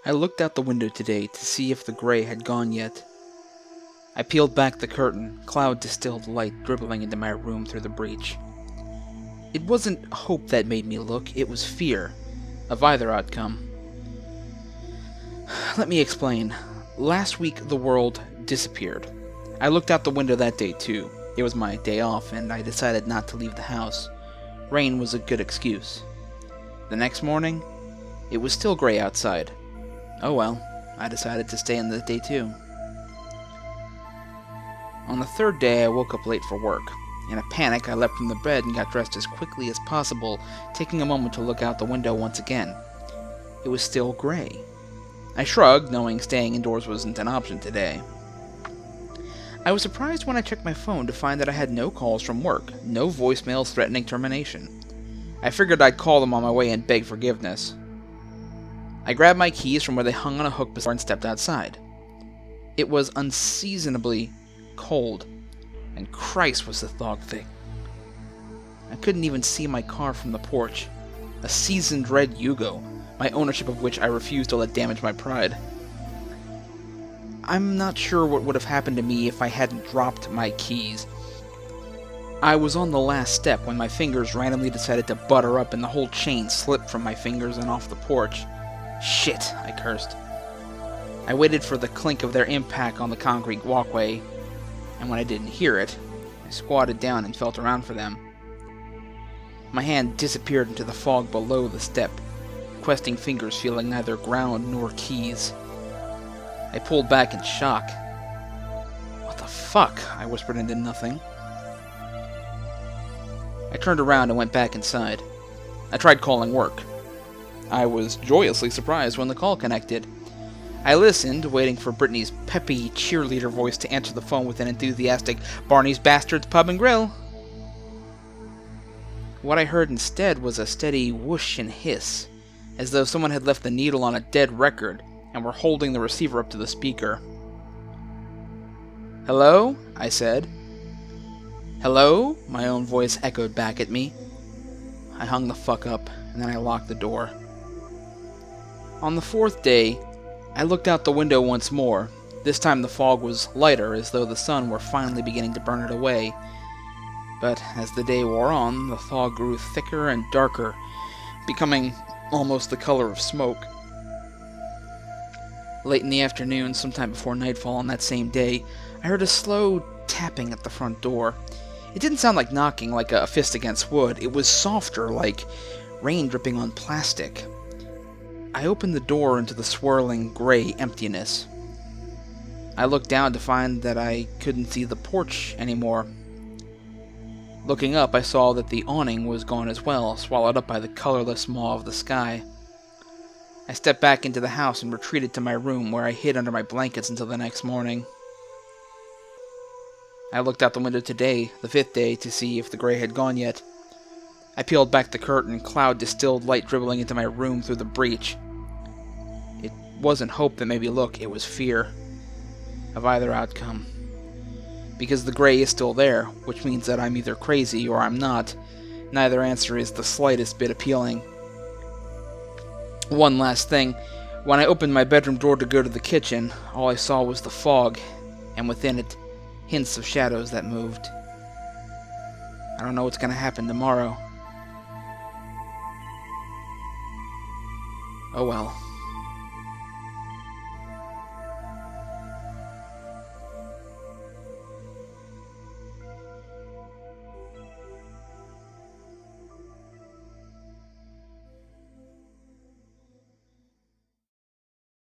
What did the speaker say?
I looked out the window today to see if the gray had gone yet. I peeled back the curtain, cloud-distilled light dribbling into my room through the breach. It wasn't hope that made me look, it was fear, of either outcome. Let me explain. Last week, the world disappeared. I looked out the window that day, too. It was my day off, and I decided not to leave the house. Rain was a good excuse. The next morning, it was still gray outside. Oh well, I decided to stay in the day too. On the third day, I woke up late for work. In a panic, I leapt from the bed and got dressed as quickly as possible, taking a moment to look out the window once again. It was still gray. I shrugged, knowing staying indoors wasn't an option today. I was surprised when I checked my phone to find that I had no calls from work, no voicemails threatening termination. I figured I'd call them on my way and beg forgiveness. I grabbed my keys from where they hung on a hook and stepped outside. It was unseasonably cold, and Christ was the fog thick. I couldn't even see my car from the porch, a seasoned red Yugo, my ownership of which I refused to let damage my pride. I'm not sure what would have happened to me if I hadn't dropped my keys. I was on the last step when my fingers randomly decided to butter up and the whole chain slipped from my fingers and off the porch. Shit, I cursed. I waited for the clink of their impact on the concrete walkway, and when I didn't hear it, I squatted down and felt around for them. My hand disappeared into the fog below the step, questing fingers feeling neither ground nor keys. I pulled back in shock. What the fuck? I whispered into nothing. I turned around and went back inside. I tried calling work. I was joyously surprised when the call connected. I listened, waiting for Brittany's peppy cheerleader voice to answer the phone with an enthusiastic "Barney's Bastards Pub and Grill." What I heard instead was a steady whoosh and hiss, as though someone had left the needle on a dead record and were holding the receiver up to the speaker. "Hello?" I said. "Hello?" my own voice echoed back at me. I hung the fuck up, and then I locked the door. On the fourth day, I looked out the window once more. This time the fog was lighter, as though the sun were finally beginning to burn it away. But as the day wore on, the fog grew thicker and darker, becoming almost the color of smoke. Late in the afternoon, sometime before nightfall on that same day, I heard a slow tapping at the front door. It didn't sound like knocking, like a fist against wood. It was softer, like rain dripping on plastic. I opened the door into the swirling gray emptiness. I looked down to find that I couldn't see the porch anymore. Looking up, I saw that the awning was gone as well, swallowed up by the colorless maw of the sky. I stepped back into the house and retreated to my room, where I hid under my blankets until the next morning. I looked out the window today, the fifth day, to see if the gray had gone yet. I peeled back the curtain, cloud-distilled light dribbling into my room through the breach. It wasn't hope that made me look, it was fear of either outcome. Because the gray is still there, which means that I'm either crazy or I'm not. Neither answer is the slightest bit appealing. One last thing. When I opened my bedroom door to go to the kitchen, all I saw was the fog, and within it, hints of shadows that moved. I don't know what's gonna happen tomorrow. Oh well.